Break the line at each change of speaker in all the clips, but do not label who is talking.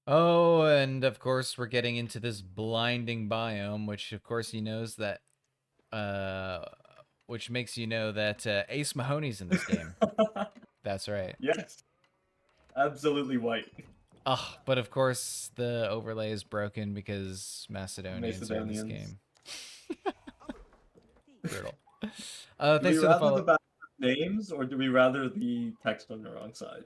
Oh, and of course we're getting into this blinding biome, which of course he knows that, uh, which makes you know that Ace Mahoney's in this game. That's right.
Yes, absolutely white.
Oh, but of course the overlay is broken because Macedonians are in this
Macedonians.
game. Brutal.
Do we
Thanks for the
rather the
follow.
back names or do we rather the text on the wrong side?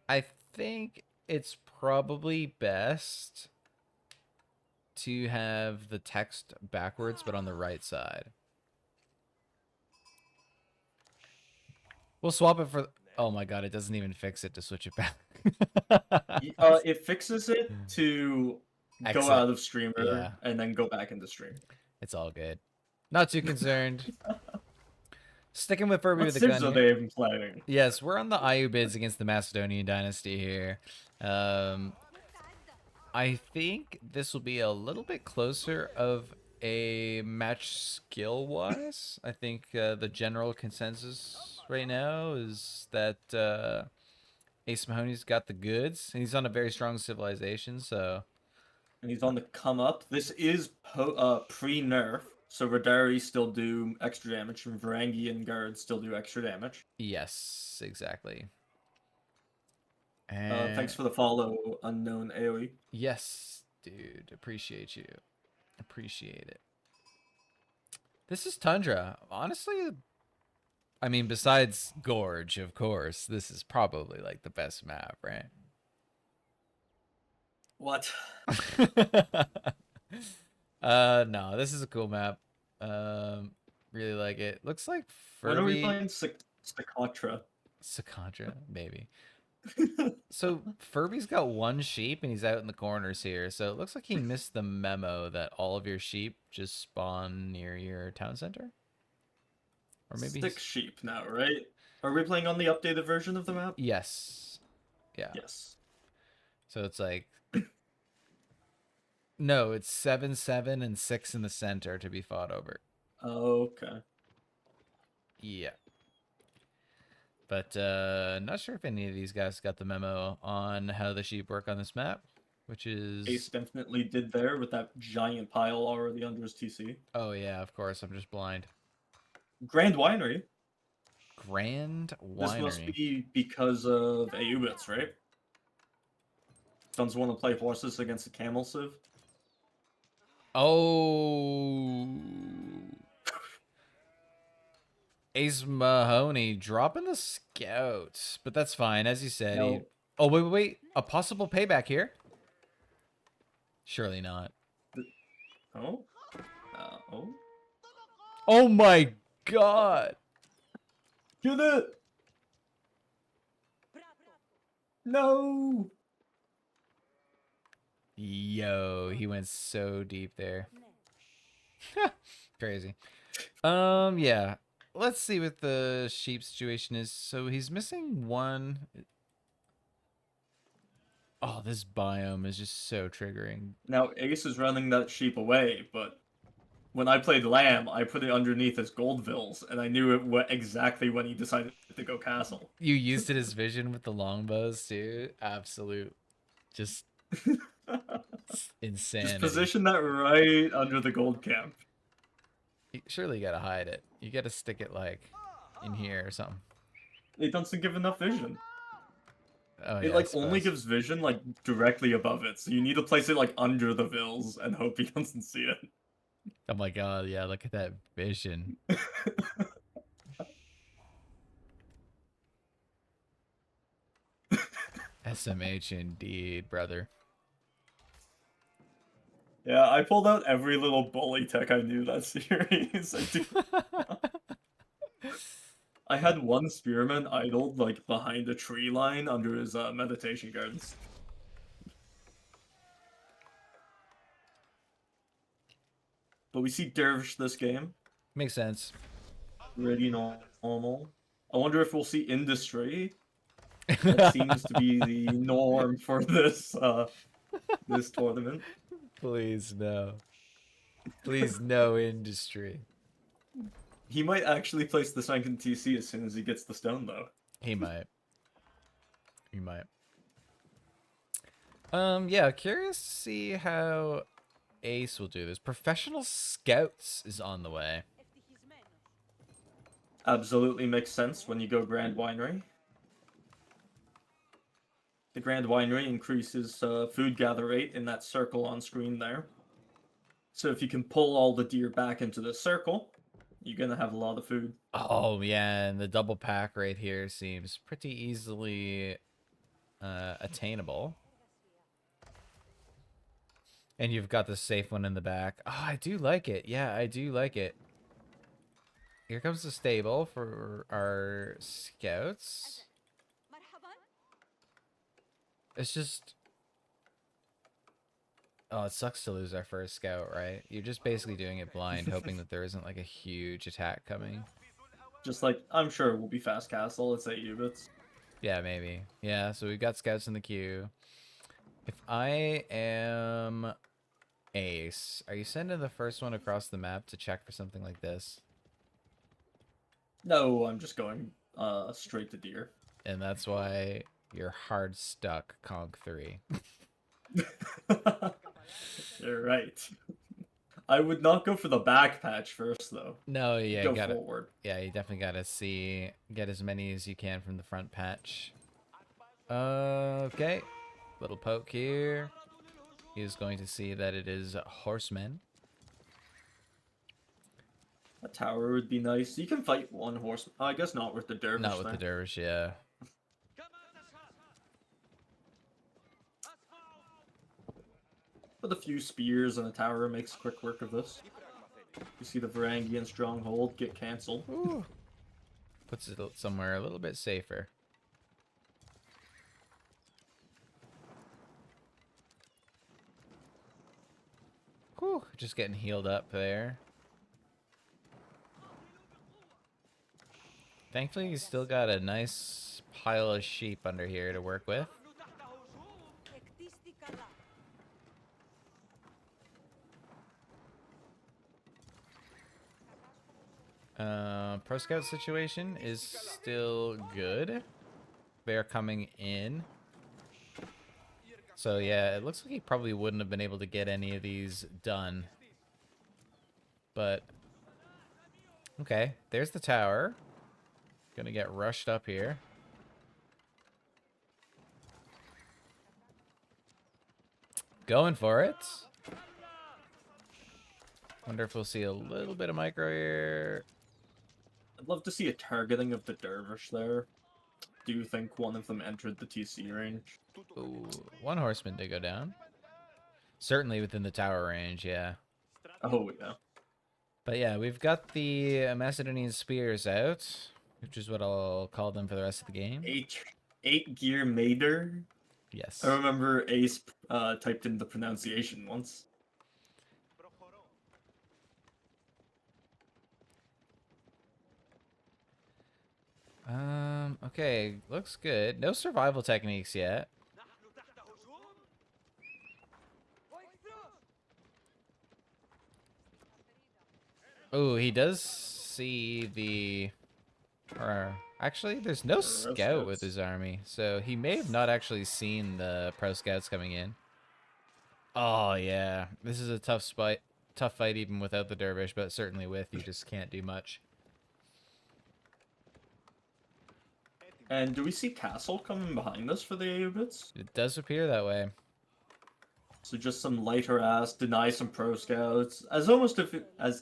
I think it's probably best to have the text backwards, but on the right side. We'll swap it for. Oh my god, it doesn't even fix it to switch it back.
It fixes it to go
Exit.
out of streamer
Yeah,
and then go back into stream.
it's all good. Not too concerned. Sticking with Furby
What
with a
civs
gun
are
here.
they even playing?
Yes, we're on the IU bids against the Macedonian dynasty here. Um, I think this will be a little bit closer of a match skill-wise. I think the general consensus right now is that Ace Mahoney's got the goods, and he's on a very strong civilization, so...
And he's on the come up. This is pre-nerf, so Radari still do extra damage, and Varangi and Guard still do extra damage.
Yes, exactly.
Thanks
And
for the follow, unknown AoE.
yes, dude, appreciate you. Appreciate it. This is Tundra. Honestly, I mean, besides Gorge, of course, this is probably like the best map, right?
What?
No, this is a cool map. Really like it. Looks like
When are we
Furby,
playing Sakatra?
Sakatra, maybe. So Furby's got one sheep and he's out in the corners here. So it looks like he missed the memo that all of your sheep just spawn near your town center. Or maybe
Six
he's...
sheep now, right? Are we playing on the updated version of the map?
Yes. Yeah.
Yes.
So it's like... No, it's 7, 7, and 6 in the center to be fought over.
Okay.
Yeah. But not sure if any of these guys got the memo on how the sheep work on this map, which is...
Ace definitely did there with that giant pile already under his TC.
Oh yeah, of course, I'm just blind.
Grand Winery.
Grand
This must
Winery.
be because of Aubits, right? Duns want to play horses against the camel civ.
Oh... AceMahoney dropping the scout. But that's fine, as you said. He...
No.
Oh, wait. A possible payback here? Surely not.
Oh? Oh?
Oh my god!
Get it! No!
Yo, he went so deep there. Crazy. Yeah. Let's see what the sheep situation is. So he's missing one. Oh, this biome is just so triggering.
Now, Ace is running that sheep away, but when I played Lamb, I put it underneath his Goldvilles, and I knew it exactly when he decided to go castle.
You used it as vision with the longbows, too. Absolute. Just insanity.
Just position that right under the gold camp.
Surely you gotta hide it. You gotta stick it, like, in here or something.
It doesn't give enough vision.
Oh,
It
yeah, I
only
suppose.
gives vision like directly above it, so you need to place it like under the vills and hope he doesn't see it.
Oh my god, yeah, look at that vision. SMH indeed, brother.
Yeah, I pulled out every little bully tech I knew that series. I had one spearman idled like behind a tree line under his meditation gardens. But we see Dervish this game.
Makes sense.
Pretty normal. I wonder if we'll see industry. That seems to be the norm for this tournament.
Please no. Please no industry.
He might actually place the second TC as soon as he gets the stone, though.
He might. He might. Yeah, curious to see how Ace will do this. Professional Scouts is on the way.
Absolutely makes sense when you go Grand Winery. The Grand Winery increases food gather rate in that circle on screen there. So if you can pull all the deer back into the circle, you're gonna have a lot of food.
Oh, yeah, and the double pack right here seems pretty easily attainable. And you've got the safe one in the back. Oh, I do like it. Yeah, I do like it. Here comes the stable for our scouts. It's just... Oh, it sucks to lose our first scout, right? You're just basically doing it blind, hoping that there isn't like a huge attack coming.
Just like, I'm sure it will be fast castle, it's 8 units.
Yeah, maybe. Yeah, so we've got scouts in the queue. If I am Ace, are you sending the first one across the map to check for something like this?
No, I'm just going straight to deer.
And that's why you're hard stuck, Conk 3.
You're right. I would not go for the back patch first, though.
No, yeah,
Go
you gotta...
forward.
Yeah, you definitely gotta get as many as you can from the front patch. Okay. Little poke here. He is going to see that it is horsemen.
A tower would be nice. You can fight one horse. I guess not with the dervish.
Not with the dervish, yeah.
With a few spears and a tower makes quick work of this. You see the Varangian stronghold get cancelled.
Ooh. Puts it somewhere a little bit safer. Whew, just getting healed up there. Thankfully, he's still got a nice pile of sheep under here to work with. Pro Scout situation is still good. They're coming in. So yeah, it looks like he probably wouldn't have been able to get any of these done. But, okay, there's the tower. Gonna get rushed up here. Going for it. Wonder if we'll see a little bit of micro here.
I'd love to see a targeting of the dervish there. Do you think one of them entered the TC range?
Ooh, one horseman did go down. Certainly within the tower range, yeah.
Oh, yeah.
But yeah, we've got the Macedonian spears out, which is what I'll call them for the rest of the game.
Eight gear Mater.
Yes.
I remember Ace typed in the pronunciation once.
Okay, looks good. No survival techniques yet. Oh, he does see the... Or, actually, there's no scout with his army, so he may have not actually seen the pro scouts coming in. Oh, yeah. This is a tough fight even without the dervish, but certainly with, you just can't do much.
And do we see Castle coming behind us for the Aubits?
It does appear that way.
So just some light harass, deny some pro scouts, as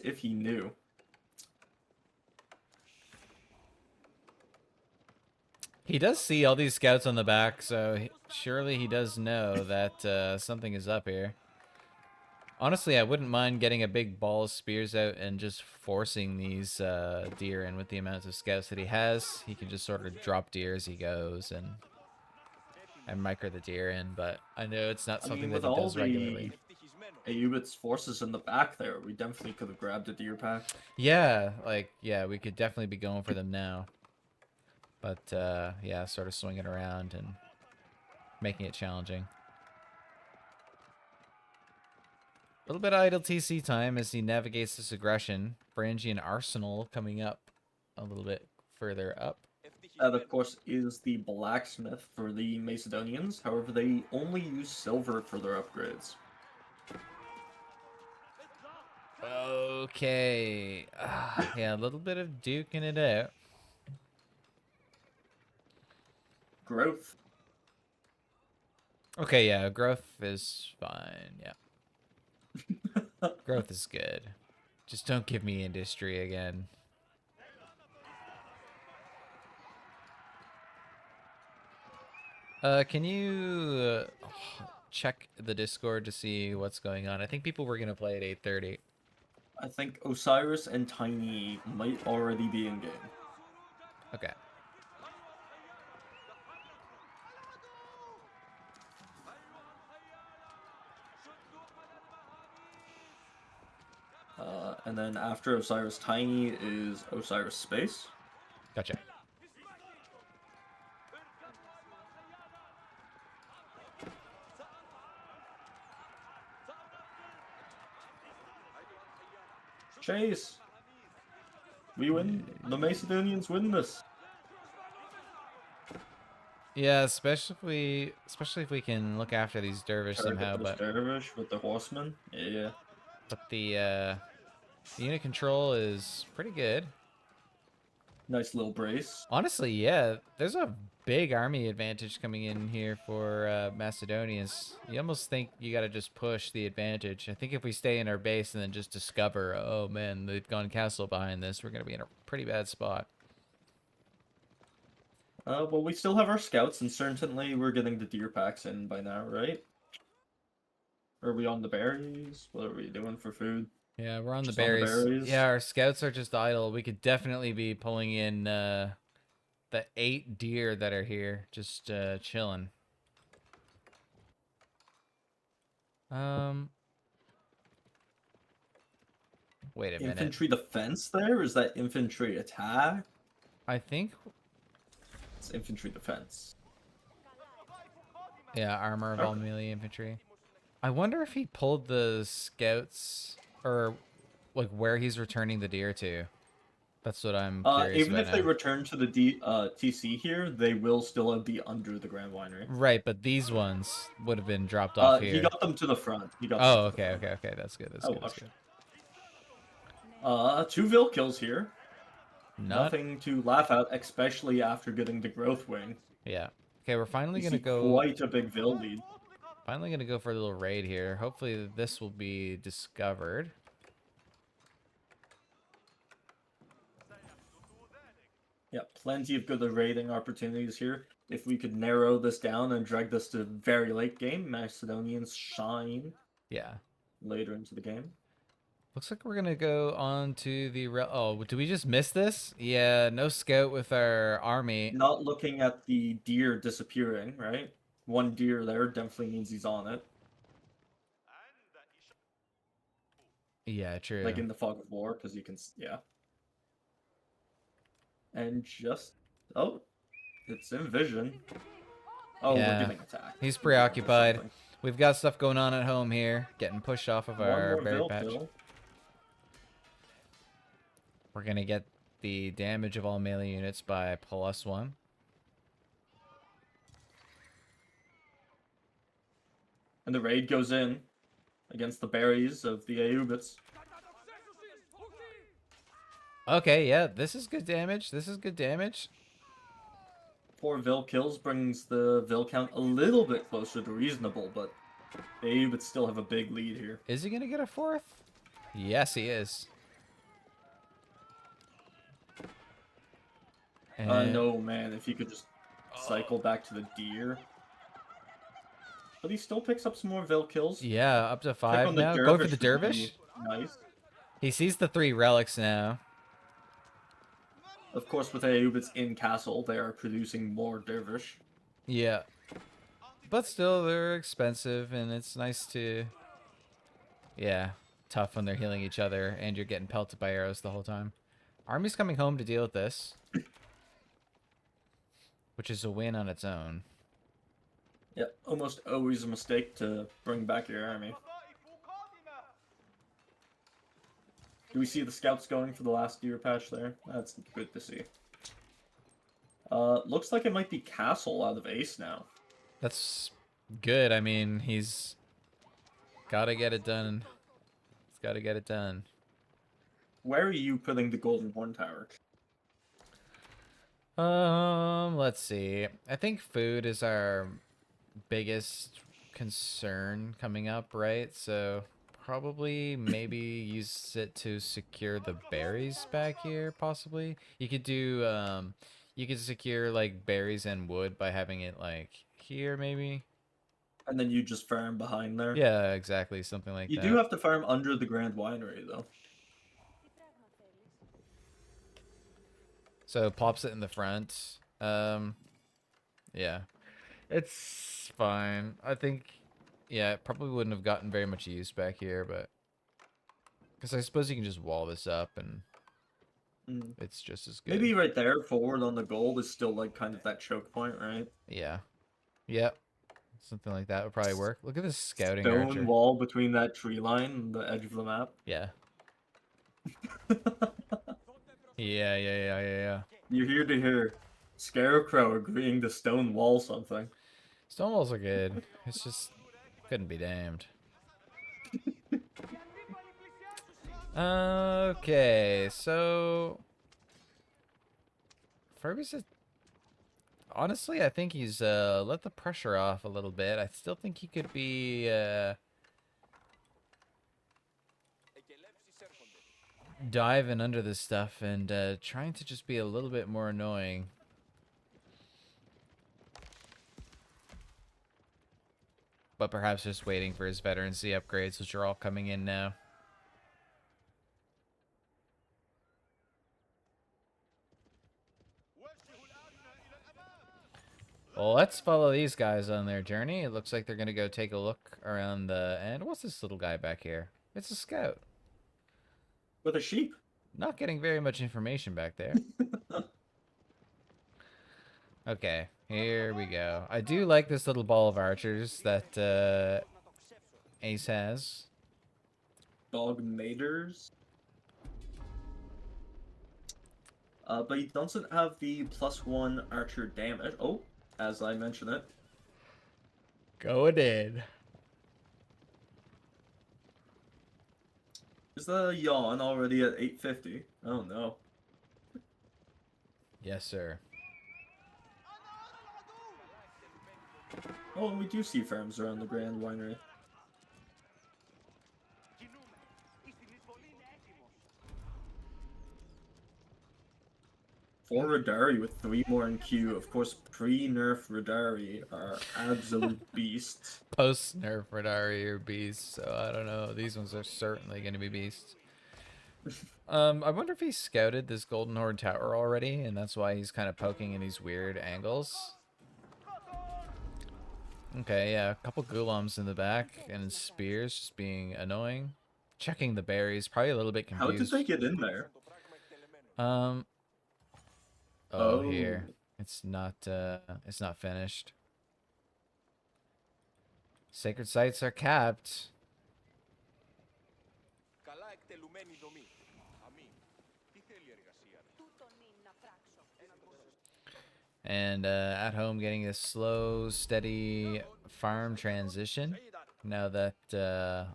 if he knew.
He does see all these scouts on the back, so surely he does know that something is up here. Honestly, I wouldn't mind getting a big ball of spears out and just forcing these deer in with the amount of scouts that he has. He can just sort of drop deer as he goes and micro the deer in, but I know it's not something that he does regularly.
Aubit's forces in the back there, we definitely could have grabbed a deer pack.
Yeah, yeah, we could definitely be going for them now. But, yeah, sort of swinging around and making it challenging. A little bit of idle TC time as he navigates this aggression. Varangian Arsenal coming up a little bit further up.
That, of course, is the blacksmith for the Macedonians. However, they only use silver for their upgrades.
Okay. Yeah, a little bit of duking it out.
Growth.
Okay, yeah, growth is fine. Yeah, growth is good. Just don't give me industry again. Can you check the Discord to see what's going on? I think people were gonna play at 8:30.
I think Osiris and Tiny might already be in game.
Okay.
And then after Osiris Tiny is Osiris Space.
Gotcha.
Chase! We win. The Macedonians win this.
Yeah, especially if we can look after these dervish somehow,
Target this
but
dervish with the horsemen. Yeah.
the unit control is pretty good.
Nice little brace.
Honestly, yeah, there's a big army advantage coming in here for Macedonians. You almost think you gotta just push the advantage. I think if we stay in our base and then just discover, oh man, they've gone castle behind this, we're gonna be in a pretty bad spot.
Well, we still have our scouts, and certainly we're getting the deer packs in by now, right? Are we on the berries? What are we doing for food?
Yeah, we're on the
Just on the
berries.
berries?
Yeah, our scouts are just idle. We could definitely be pulling in the 8 deer that are here, just chilling. Wait a minute.
Infantry defense there? Is that infantry attack?
I think,
It's infantry defense.
yeah, armor of
Okay.
all melee infantry. I wonder if he pulled the scouts, or like where he's returning the deer to. That's what I'm curious
Even
about
if they
now.
return to the TC here, they will still be under the Grand Winery.
Right, but these ones would have been dropped off
He
here.
got them to the front. He got them
Oh,
to the
okay,
front.
okay, okay. That's good. That's
Oh,
good. That's
gosh.
good.
2 Vil kills here.
Not.
Nothing to laugh at, especially after getting the growth wing.
Yeah. Okay, we're finally
You
gonna
see
go.
quite a big Vil lead.
Finally gonna go for a little raid here. Hopefully this will be discovered.
Yeah, plenty of good raiding opportunities here. If we could narrow this down and drag this to very late game, Macedonians shine
Yeah.
later into the game.
Looks like we're gonna go on to the. Oh, did we just miss this? Yeah, no scout with our army.
Not looking at the deer disappearing, right? One deer there definitely means he's on it.
Yeah, true.
Like in the fog of war, because you can, yeah. And just, oh, it's in vision. Oh,
Yeah.
we're getting attacked.
He's
We're getting
preoccupied.
something.
We've got stuff going on at home here, getting pushed off of
One
our
more
berry
Vil
patch.
kill.
We're gonna get the damage of all melee units by +1.
And the raid goes in against the berries of the Aubits.
Okay, yeah, this is good damage. This is good damage.
4 Vil kills brings the Vil count a little bit closer to reasonable, but the Aubits still have a big lead here.
Is he gonna get a 4th? Yes, he is.
No, man, if he could just cycle back to the deer. But he still picks up some more Vil kills.
Yeah, up to
Check
5
on the
now. Going for the
would be
dervish.
Nice.
He sees the 3 relics now.
Of course, with Aubits in castle, they are producing more dervish.
Yeah. But still, they're expensive, and it's nice to... Yeah, tough when they're healing each other, and you're getting pelted by arrows the whole time. Army's coming home to deal with this. Which is a win on its own.
Yeah, almost always a mistake to bring back your army. Do we see the scouts going for the last deer patch there? That's good to see. Looks like it might be Castle out of Ace now.
That's good. I mean, he's gotta get it done. He's gotta get it done.
Where are you putting the Golden Horn Tower?
Let's see. I think food is our biggest concern coming up, right? So probably maybe use it to secure the berries back here, possibly. You could secure like berries and wood by having it like here, maybe.
And then you just farm behind there.
Yeah, exactly, something like
You do
that.
have to farm under the Grand Winery, though.
So it pops it in the front. Yeah. It's fine. I think, yeah, it probably wouldn't have gotten very much use back here, but because I suppose you can just wall this up and
Mm.
it's just as good.
Maybe right there, forward on the gold, is still like kind of that choke point, right?
Yeah. Yep. Something like that would probably work. Look at this scouting
Stone
archer.
wall between that tree line and the edge of the map.
Yeah. Yeah.
You're here to hear Scarecrow agreeing to stone wall something.
Stone walls are good. It's just couldn't be damned. Okay, so Furby's a honestly, I think he's let the pressure off a little bit. I still think he could be diving under this stuff and trying to just be a little bit more annoying. But perhaps just waiting for his veterancy upgrades, which are all coming in now. Well, let's follow these guys on their journey. It looks like they're going to go take a look around the end. What's this little guy back here? It's a scout.
With a sheep.
Not getting very much information back there. Okay, here we go. I do like this little ball of archers that Ace has.
Dog maters. But he doesn't have the +1 archer damage. Oh, as I mentioned it.
Going in.
Is the yawn already at 850? Oh no.
Yes, sir.
Oh, we do see farms around the Grand Winery. For Radari with 3 more in queue. Of course, pre-nerf Radari are absolute beasts.
Post nerf Radari are beasts, so I don't know. These ones are certainly going to be beasts. I wonder if he scouted this Golden Horde tower already, and that's why he's kind of poking in these weird angles. Okay, yeah, a couple Gulams in the back, and spears just being annoying. Checking the berries, probably a little bit
How did
confused.
they get in there?
Oh,
Oh.
here. It's not finished. Sacred sites are capped. And at home getting a slow, steady farm transition. Now that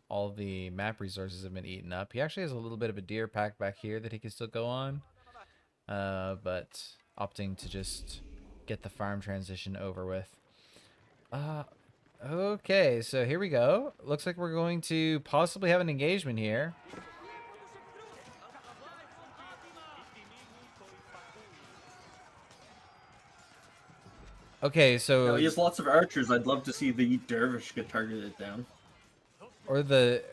all the map resources have been eaten up. He actually has a little bit of a deer pack back here that he can still go on. But opting to just get the farm transition over with. Okay, so here we go. Looks like we're going to possibly have an engagement here. Okay, so
Now, he has lots of archers. I'd love to see the dervish get targeted down.
or the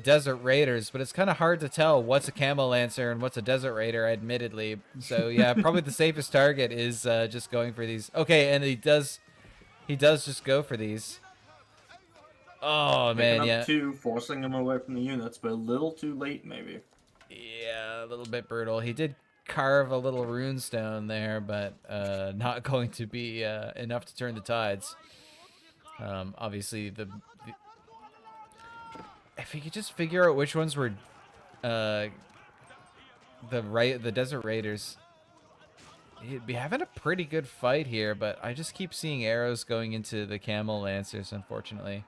desert raiders, but it's kind of hard to tell what's a camel lancer and what's a desert raider, admittedly. So yeah, probably the safest target is just going for these. Okay, and he does just go for these. Oh man,
Picking
yeah.
up 2, forcing him away from the units, but a little too late, maybe.
Yeah, a little bit brutal. He did carve a little runestone there, but not going to be enough to turn the tides. Obviously, if he could just figure out which ones were the desert raiders, he'd be having a pretty good fight here, but I just keep seeing arrows going into the camel lancers, unfortunately.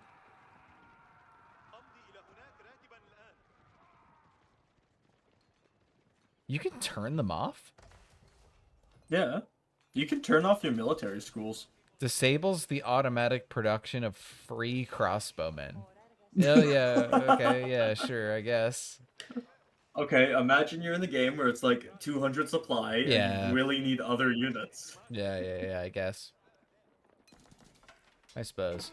You can turn them off?
Yeah. You can turn off your military schools.
Disables the automatic production of free crossbowmen. Oh, yeah. Okay, yeah, sure, I guess.
Okay, imagine you're in the game where it's like 200 supply and you
Yeah.
really need other units.
Yeah, I guess. I suppose.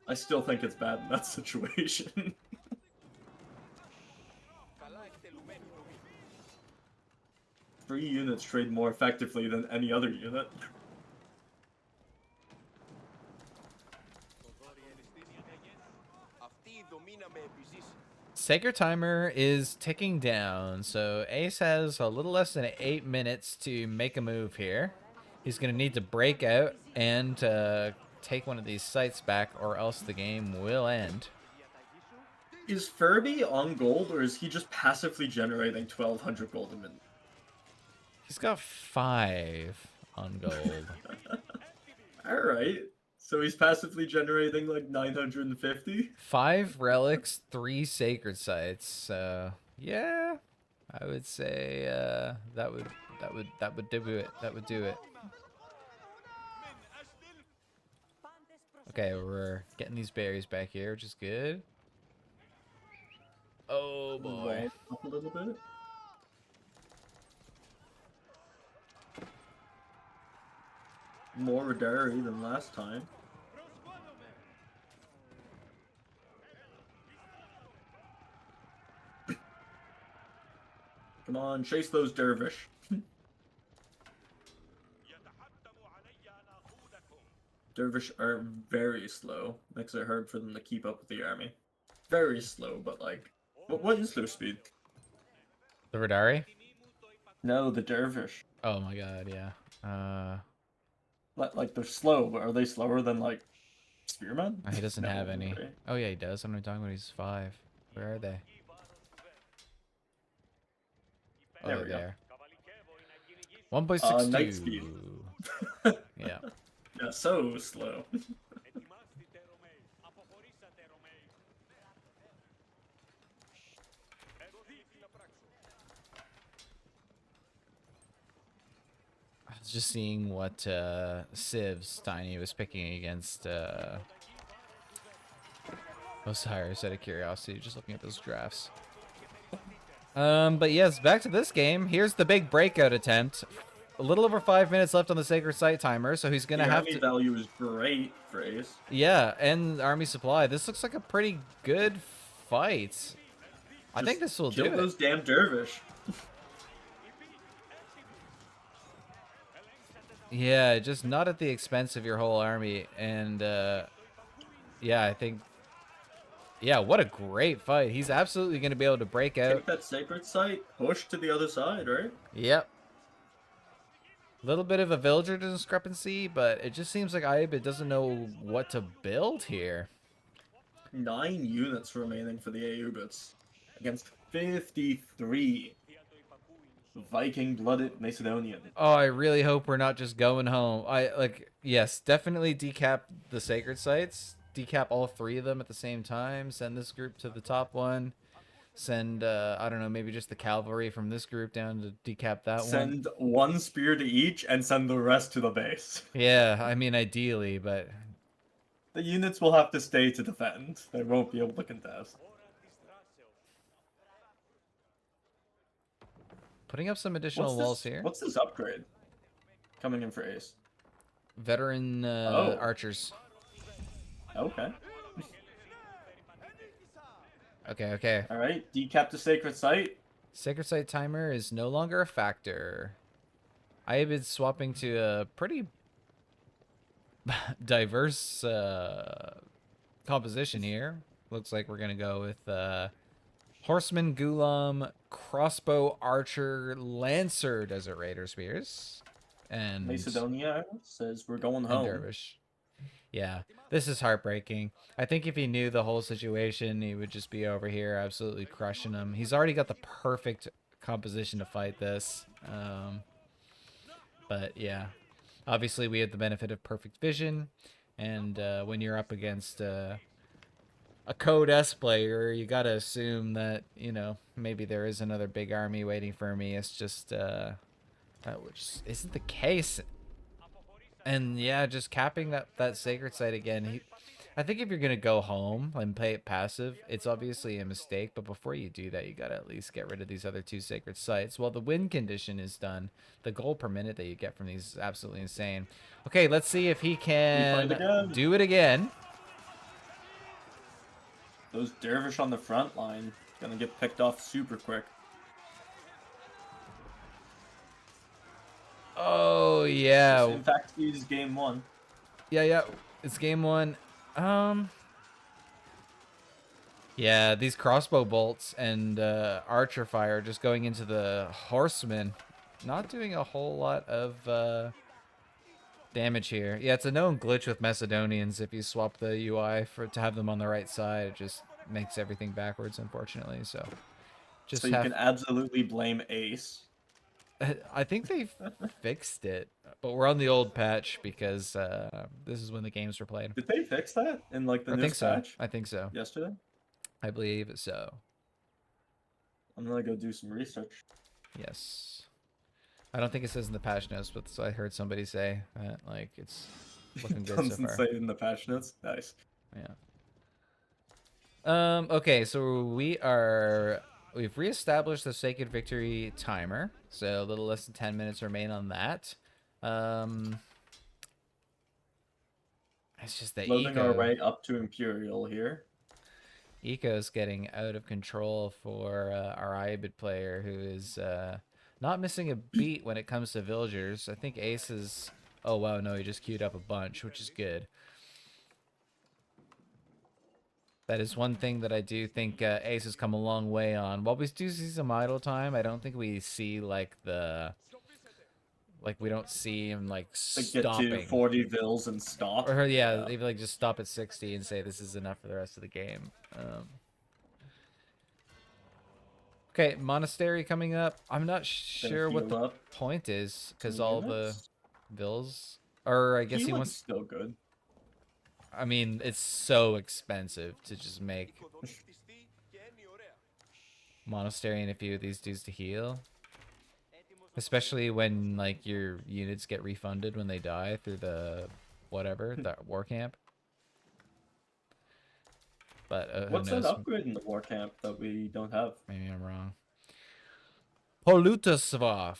I still think it's bad in that situation. 3 units trade more effectively than any other unit.
Sacred timer is ticking down, so Ace has a little less than 8 minutes to make a move here. He's going to need to break out and take one of these sites back, or else the game will end.
Is Furby on gold, or is he just passively generating 1200 gold a minute?
He's got 5 on gold.
Alright. So he's passively generating like 950?
5 relics, 3 sacred sites. So yeah, I would say that would do it. That would do it. Okay, we're getting these berries back here, which is good. Oh boy.
Up a little bit. More Radari than last time. Come on, chase those dervish. Dervish are very slow. Makes it hard for them to keep up with the army. Very slow, but like, what is their speed?
The Radari?
No, the dervish.
Oh my god, yeah.
Like they're slow, but are they slower than like spearmen?
He doesn't
No,
have any.
right?
Oh yeah, he does. I'm not talking about. He's 5. Where are they? Oh,
There
they're
we go.
there. 1.62.
Night speed.
Yeah.
Yeah, so slow.
I was just seeing what civs Tiny was picking against Osiris out of curiosity, just looking at those drafts. But yes, back to this game. Here's the big breakout attempt. A little over 5 minutes left on the sacred site timer, so he's gonna
The
have
army
to.
value is great for Ace.
Yeah, and army supply. This looks like a pretty good fight. I think this will do
Kill
it.
those damn dervish.
Yeah, just not at the expense of your whole army. And yeah, I think. Yeah, what a great fight. He's absolutely going to be able to break out.
Take that sacred site, push to the other side, right?
Yep. Little bit of a villager discrepancy, but it just seems like Aibid doesn't know what to build here.
9 units remaining for the Aubits against 53 Viking-blooded Macedonian.
Oh, I really hope we're not just going home. Yes, definitely decap the sacred sites. Decap all 3 of them at the same time. Send this group to the top one. Send, I don't know, maybe just the cavalry from this group down to decap that one.
Send 1 spear to each and send the rest to the base.
Yeah, I mean, ideally, but...
The units will have to stay to defend. They won't be able to contest.
Putting up some additional walls here.
What's this upgrade coming in for Ace?
Veteran archers.
Okay.
Okay.
Alright, decap the sacred site.
Sacred site timer is no longer a factor. I have been swapping to a pretty diverse composition here. Looks like we're going to go with Horseman, Gulam, Crossbow, Archer, Lancer, Desert Raider Spears. And
Macedonia says we're going home.
Dervish. Yeah, this is heartbreaking. I think if he knew the whole situation, he would just be over here absolutely crushing him. He's already got the perfect composition to fight this. But yeah, obviously we have the benefit of perfect vision, and when you're up against a Code S player, you gotta assume that, you know, maybe there is another big army waiting for me. It's just which isn't the case. And yeah, just capping that sacred site again. I think if you're gonna go home and play it passive, it's obviously a mistake. But before you do that, you gotta at least get rid of these other two sacred sites. While the win condition is done, the goal per minute that you get from these is absolutely insane. Okay, let's see if he
Refight
can
again.
do it again.
Those dervish on the front line gonna get picked off super quick.
Oh yeah,
In fact, it is game 1.
yeah. It's game 1. Yeah, these crossbow bolts and archer fire just going into the horsemen, not doing a whole lot of damage here. Yeah, it's a known glitch with Macedonians. If you swap the UI to have them on the right side, it just makes everything backwards, unfortunately. So
So
just
you
have.
can absolutely blame Ace.
I think they fixed it, but we're on the old patch because this is when the games were played.
Did they fix that in like the
I think
newest
so.
patch
I think so.
yesterday?
I believe so.
I'm gonna go do some research.
Yes. I don't think it says in the patch notes, but so I heard somebody say that like it's looking good so
Doesn't
far.
say it in the patch notes. Nice.
Yeah. Okay, so we've reestablished the Sacred Victory timer. So a little less than 10 minutes remain on that. It's just that
Loading our way up to Imperial here.
Eco's getting out of control for our Ibid player, who is not missing a beat when it comes to villagers. I think Ace is... Oh, wow, no, he just queued up a bunch, which is good. That is one thing that I do think Ace has come a long way on. While we do see some idle time, I don't think we see, like, we don't see him, like,
Like get to
stopping.
40 vills and stop.
Or, yeah, even, like, just stop at 60 and say this is enough for the rest of the game. Okay, Monastery coming up. I'm not sure what the point is, because all the vills... Or I guess he wants...
still good.
I mean, it's so expensive to just make Monastery and a few of these dudes to heal. Especially when, like, your units get refunded when they die through the... whatever, the war camp. But
what's that upgrade in the war camp that we don't have?
Maybe I'm wrong. Polutasvov.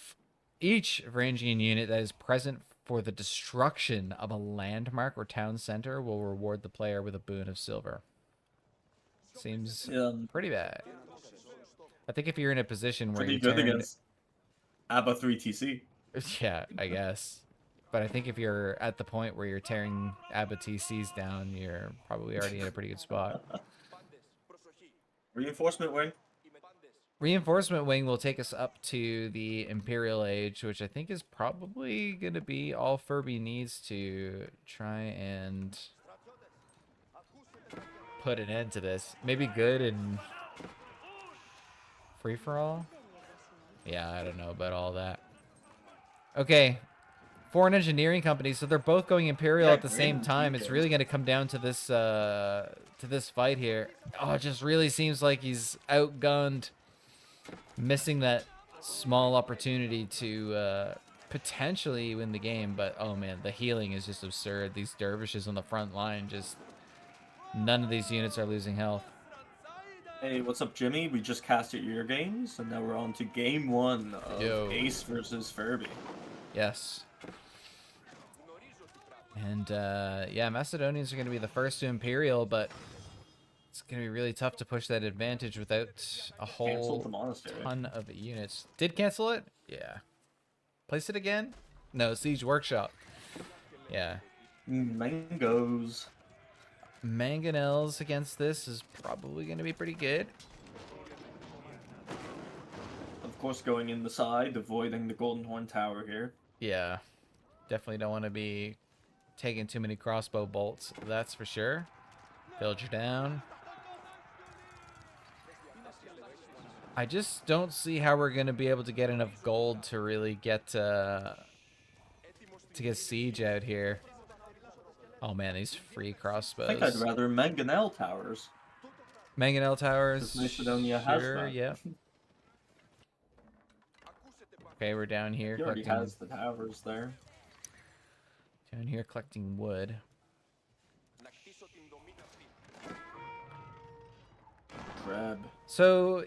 Each Varangian unit that is present for the destruction of a landmark or town center will reward the player with a boon of silver. Seems pretty bad. I think if you're in a position where
pretty
you're
good
tearing...
against ABBA 3TC.
Yeah, I guess. But I think if you're at the point where you're tearing ABBA TCs down, you're probably already in a pretty good spot.
Reinforcement wing.
Reinforcement wing will take us up to the Imperial Age, which I think is probably going to be all Furby needs to try and put an end to this. Maybe good and free-for-all? Yeah, I don't know about all that. Okay, foreign engineering companies, so they're both going Imperial at the same time. It's really going to come down to this fight here. Oh, it just really seems like he's outgunned. Missing that small opportunity to potentially win the game, but oh man, the healing is just absurd. These dervishes on the front line, just none of these units are losing health.
Hey, what's up, Jimmy? We just casted your games, and now we're on to game 1 of Ace versus Furby.
Yes. And yeah, Macedonians are going to be the first to Imperial, but it's going to be really tough to push that advantage without a whole ton of units. Did cancel it? Yeah. Place it again? No, Siege Workshop. Yeah.
Mangoes.
Mangonels against this is probably going to be pretty good.
Of course, going in the side, avoiding the Golden Horn Tower here.
Yeah. Definitely don't want to be taking too many crossbow bolts, that's for sure. Villager down. I just don't see how we're going to be able to get enough gold to really get to get siege out here. Oh man, these free
I think I'd
crossbows.
rather Mangonel Towers,
Mangonel
because
towers,
Macedonia has
sure,
that.
yeah. Okay, we're down here
He already
collecting.
has the towers there.
Down here collecting wood.
Dreb.
So,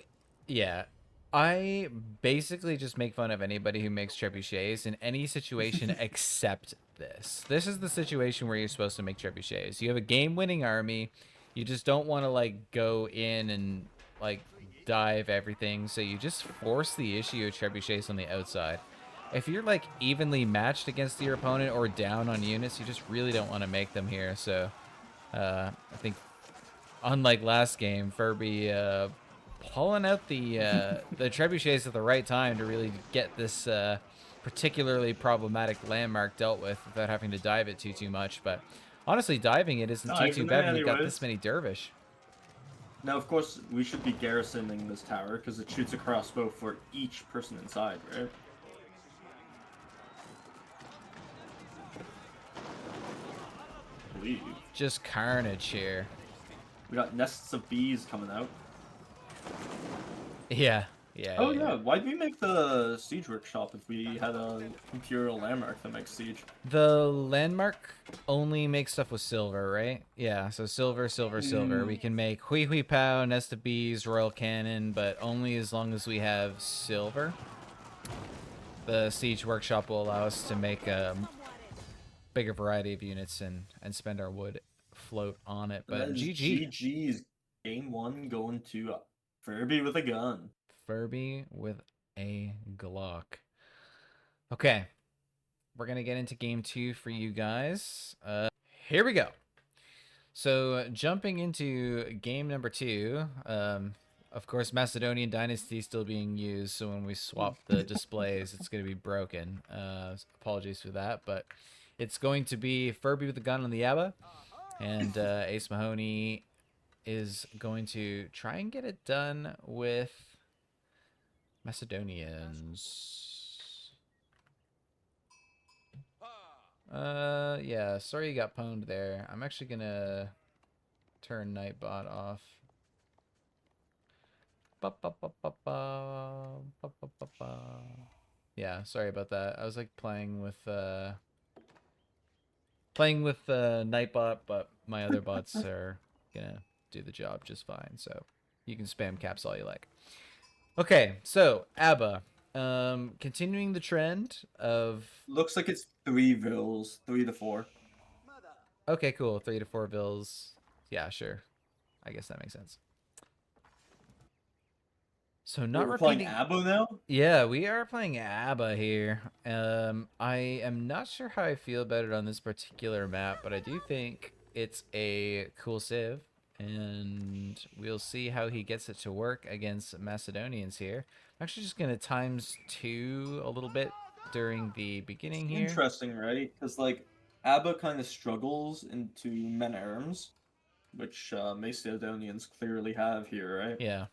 yeah, I basically just make fun of anybody who makes trebuchets in any situation except this. This is the situation where you're supposed to make trebuchets. You have a game-winning army. You just don't want to like go in and like dive everything, so you just force the issue of trebuchets on the outside. If you're like evenly matched against your opponent or down on units, you just really don't want to make them here. So, I think unlike last game, Furby pulling out the trebuchets at the right time to really get this particularly problematic landmark dealt with without having to dive it too much. But honestly, diving it isn't
Not
too
even
bad when you've got
anyways.
this many dervish.
Now, of course, we should be garrisoning this tower because it shoots a crossbow for each person inside, right? I believe.
Just carnage here.
We got nests of bees coming out.
Yeah, yeah.
Oh yeah, why'd we make the siege workshop if we had a imperial landmark that makes siege?
The landmark only makes stuff with silver, right? Yeah, so silver, silver, silver. We can make Hui Hui Pow, Nest of Bees, Royal Cannon, but only as long as we have silver. The Siege Workshop will allow us to make a bigger variety of units and spend our wood float on it.
And that
But
is
GG.
GG's game one going to Furby with a gun.
Furby with a Glock. Okay. We're going to get into game 2 for you guys. Here we go. So jumping into game number 2, of course, Macedonian Dynasty still being used, so when we swap the displays, it's going to be broken. Apologies for that, but it's going to be Furby with the gun on the ABBA, and AceMahoney is going to try and get it done with Macedonians. Yeah, sorry you got pwned there. I'm actually going to turn Nightbot off. Yeah, sorry about that. I was like playing with Nightbot, but my other bots are gonna do the job just fine. So you can spam caps all you like. Okay, so ABBA, continuing the trend of.
Looks like it's 3 vills, 3 to 4.
Okay, cool. 3 to 4 bills. Yeah, sure. I guess that makes sense. So not
We're
repeating.
playing ABBA now?
Yeah, we are playing ABBA here. I am not sure how I feel about it on this particular map, but I do think it's a cool civ, and we'll see how he gets it to work against Macedonians here. I'm actually just gonna ×2 a little bit during the beginning here.
Interesting, right? Because, like, ABBA kind of struggles into men-at-arms, which Macedonians clearly have here, right?
Yeah.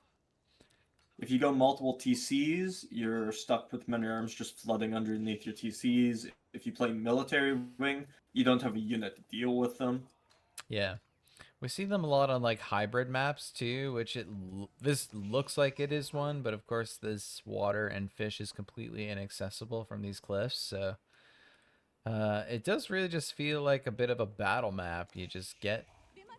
If you go multiple TCs, you're stuck with men-at-arms just flooding underneath your TCs. If you play military wing, you don't have a unit to deal with them.
Yeah. We see them a lot on like hybrid maps too, which this looks like it is one, but of course this water and fish is completely inaccessible from these cliffs, so it does really just feel like a bit of a battle map. You just get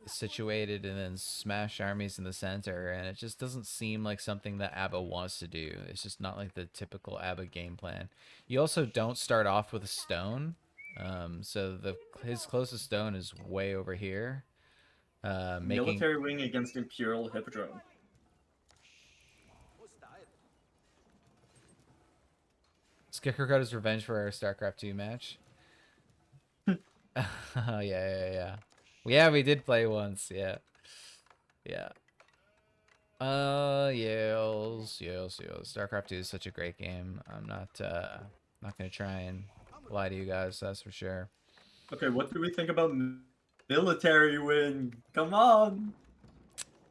situated and then smash armies in the center, and it just doesn't seem like something that ABBA wants to do. It's just not like the typical ABBA game plan. You also don't start off with a stone, so his closest stone is way over here.
Military wing against Imperial Hippodrome.
Skicker got his revenge for our StarCraft 2 match. Yeah. Yeah, we did play once, yeah. Yeah. Yes. StarCraft 2 is such a great game. I'm not gonna try and lie to you guys, that's for sure.
Okay, what do we think about military wing? Come on!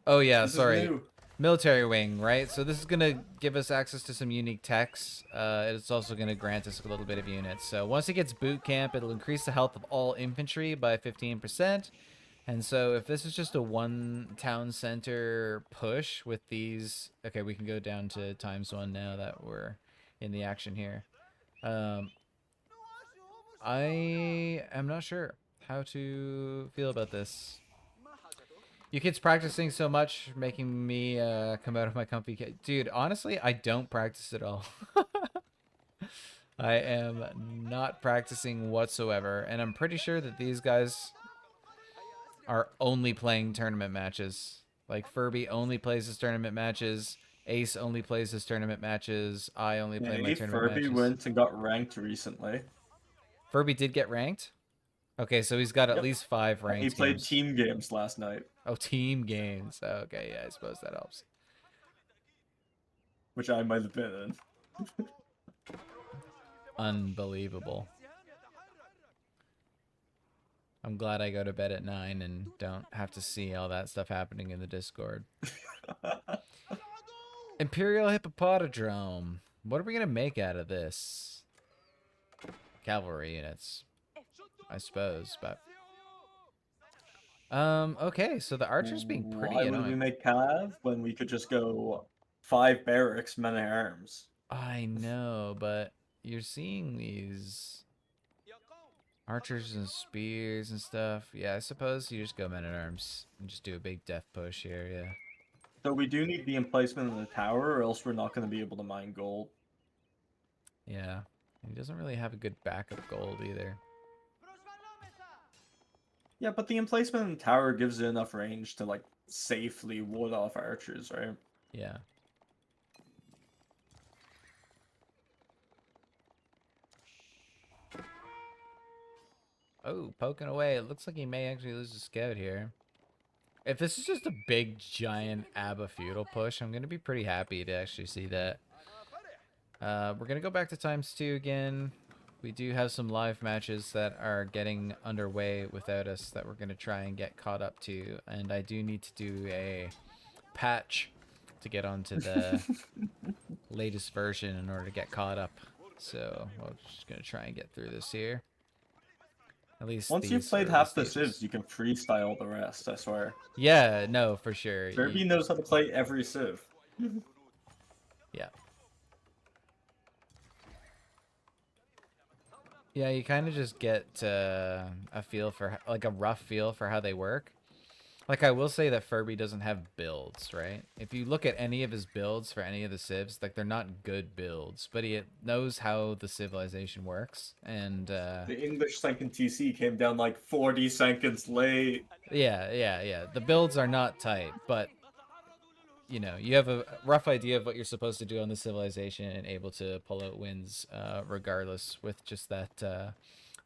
Oh yeah,
This
sorry.
is new.
military wing, right? So this is going to give us access to some unique techs. It's also going to grant us a little bit of units. So once it gets boot camp, it'll increase the health of all infantry by 15%. And so if this is just a one town center push with these... Okay, we can go down to ×1 now that we're in the action here. I am not sure how to feel about this. You kids practicing so much, making me come out of my comfy... Dude, honestly, I don't practice at all. I am not practicing whatsoever, and I'm pretty sure that these guys are only playing tournament matches. Like, Furby only plays his tournament matches, Ace only plays his tournament matches, I only play my
Hey,
tournament
Furby
matches.
went and got ranked recently.
Furby did get ranked? Okay, so he's got at
Yep.
least 5
And he
ranked
played
games.
team games last night,
Oh, team games. Okay, yeah, I suppose that helps.
which I might have been in.
Unbelievable. I'm glad I go to bed at 9 and don't have to see all that stuff happening in the Discord. Imperial Hippopotodrome. What are we going to make out of this? Cavalry units, I suppose, but... okay, so the archer's being pretty
Why would we
annoying.
make Cav when we could just go 5 barracks, men at arms?
I know, but you're seeing these archers and spears and stuff. Yeah, I suppose you just go men at arms and just do a big death push here, yeah.
So we do need the emplacement in the tower, or else we're not going to be able to mine gold.
Yeah, he doesn't really have a good backup gold either.
Yeah, but the emplacement in the tower gives it enough range to, like, safely ward off archers, right?
Yeah. Oh, poking away. It looks like he may actually lose a scout here. If this is just a big, giant ABBA feudal push, I'm going to be pretty happy to actually see that. We're going to go back to ×2 again. We do have some live matches that are getting underway without us that we're going to try and get caught up to. And I do need to do a patch to get onto the latest version in order to get caught up. So we're just going to try and get through this here. At least
Once you've
these
played
early
half the
stages.
civs, you can freestyle the rest, I swear.
Yeah, no, for sure.
Furby knows how to play every civ.
Yeah. Yeah, you kind of just get a feel for, like, a rough feel for how they work. Like, I will say that Furby doesn't have builds, right? If you look at any of his builds for any of the civs, like, they're not good builds, but he knows how the civilization works, and
The English Senkin TC came down like 40 seconds late.
yeah. The builds are not tight, but you know, you have a rough idea of what you're supposed to do on the civilization and able to pull out wins regardless with just that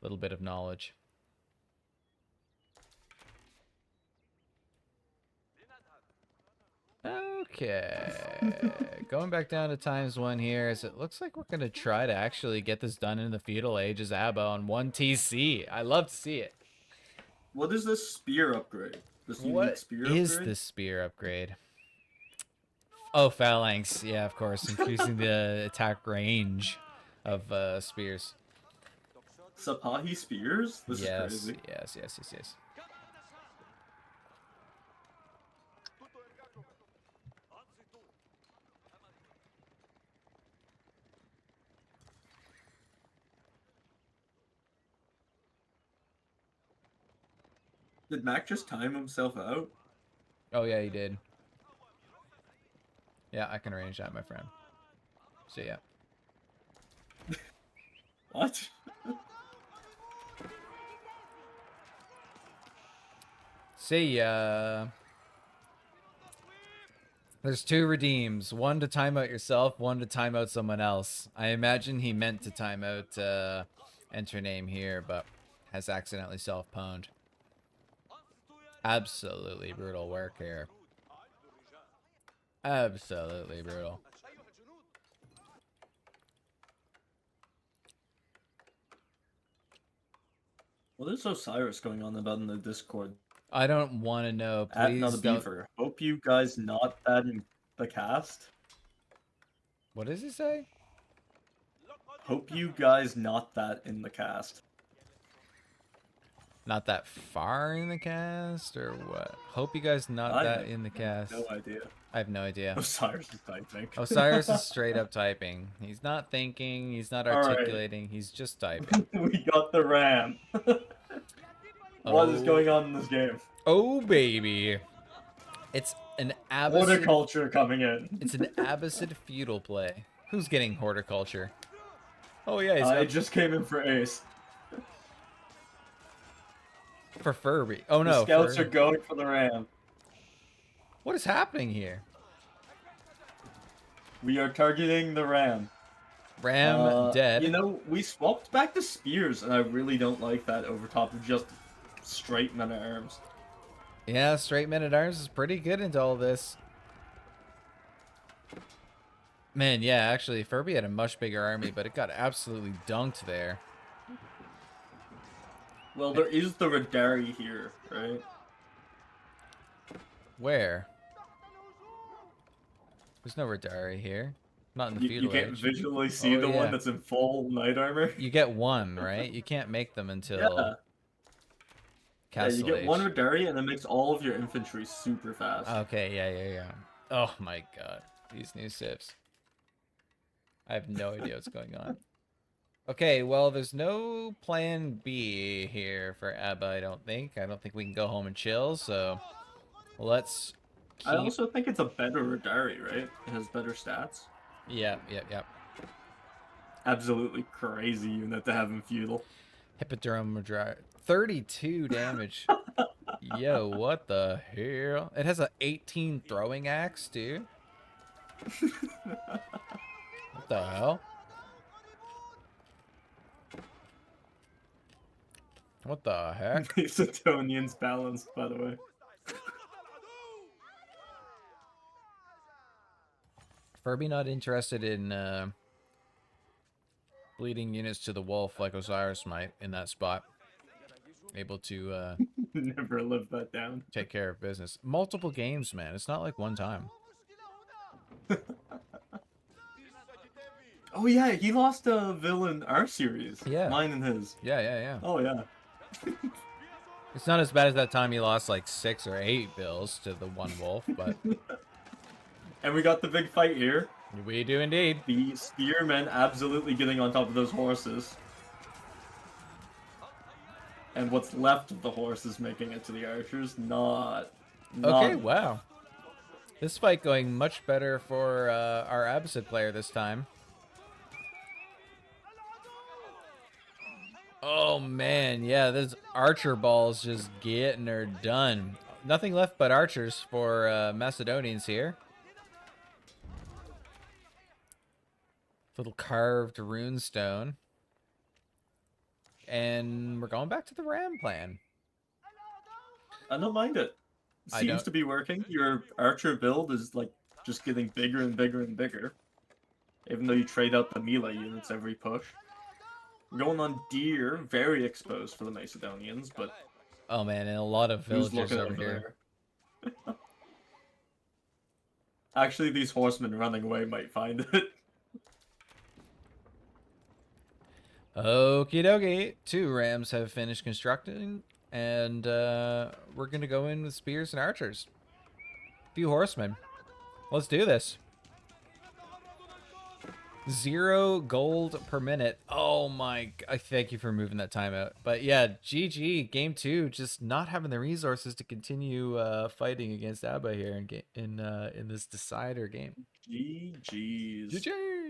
little bit of knowledge. Okay. Going back down to ×1 here, as it looks like we're going to try to actually get this done in the feudal age as ABBA on 1 TC. I love to see it.
What is this spear upgrade? This unique
What
spear
is
upgrade?
this spear upgrade? Oh, phalanx. Yeah, of course. Increasing the attack range of spears.
Sapahi spears? This is crazy.
Yes.
Did Mac just time himself out?
Oh, yeah, he did. Yeah, I can arrange that, my friend. So, yeah.
What?
See ya. There's 2 redeems. One to time out yourself, one to time out someone else. I imagine he meant to time out enter name here, but has accidentally self-pwned. Absolutely brutal work here. Absolutely brutal.
What is Osiris going on about in the Discord?
I don't want to know.
At another
Please don't.
beaver. Hope you guys not that the cast.
What does he say?
Hope you guys not that in the cast.
Not that far in the cast, or what? Hope you guys not
I
that
have
in the cast.
no idea.
I have no idea.
Osiris is typing.
Osiris is straight up typing. He's not thinking. He's not
All right.
articulating. He's just typing.
We got the RAM. What is going on in this game?
Oh baby, it's an Abbasid.
Horticulture coming in.
It's an Abbasid feudal play. Who's getting horticulture? Oh yeah, he's
It just came in for Ace.
for Furby. Oh
The
no,
scouts are going for the RAM.
What is happening here?
We are targeting the RAM.
Ram dead.
You know, we swapped back to spears, and I really don't like that over top of just straight men at arms.
Yeah, straight men at arms is pretty good into all this. Man, yeah, actually, Furby had a much bigger army, but it got absolutely dunked there.
Well, there is the Radari here, right?
Where? There's no Radari here. Not in the
You
feudal
can't
age.
visually see the
yeah.
one that's in full knight armor.
You get one, right? You can't make them until
Yeah.
Castle
you get
Age.
one Radari, and it makes all of your infantry super fast.
Okay, yeah. Oh my god, these new civs. I have no idea what's going on. Okay, well, there's no plan B here for Abba, I don't think. I don't think we can go home and chill, so let's keep...
I also think it's a better Radari, right? It has better stats.
Yeah.
Absolutely crazy unit to have in feudal.
Hippodrome Madra... 32 damage. Yo, what the hell? It has a 18 throwing axe, dude. What the hell? What the heck?
Macedonians balanced, by the way.
Furby not interested in bleeding units to the wolf like Osiris might in that spot. Able to
Never lived that down.
take care of business. Multiple games, man. It's not like one time.
Oh yeah, he lost a villain our series.
Yeah.
Mine and his.
Yeah.
Oh yeah.
It's not as bad as that time he lost like 6 or 8 bills to the one wolf, but
And we got the big fight here.
we do indeed.
The spearmen absolutely getting on top of those horses. And what's left of the horses making it to the archers, not.
Okay, wow. This fight going much better for our Abbasid player this time. Oh man, yeah, those archer balls just getting her done. Nothing left but archers for Macedonians here. Little carved rune stone. And we're going back to the ram plan.
I don't mind it. Seems to be working. Your archer build is like just getting bigger and bigger and bigger. Even though you trade out the melee units every push. We're going on deer, very exposed for the Macedonians, but
oh man, and a lot of
who's
villagers
looking
over here.
there? Actually, these horsemen running away might find it.
Okie dokie. 2 rams have finished constructing, and we're gonna go in with spears and archers. Few horsemen. Let's do this. 0 gold per minute. Oh my! I thank you for moving that timeout. But yeah, GG. Game 2, just not having the resources to continue fighting against Abba here in this decider game.
GG's.
GG.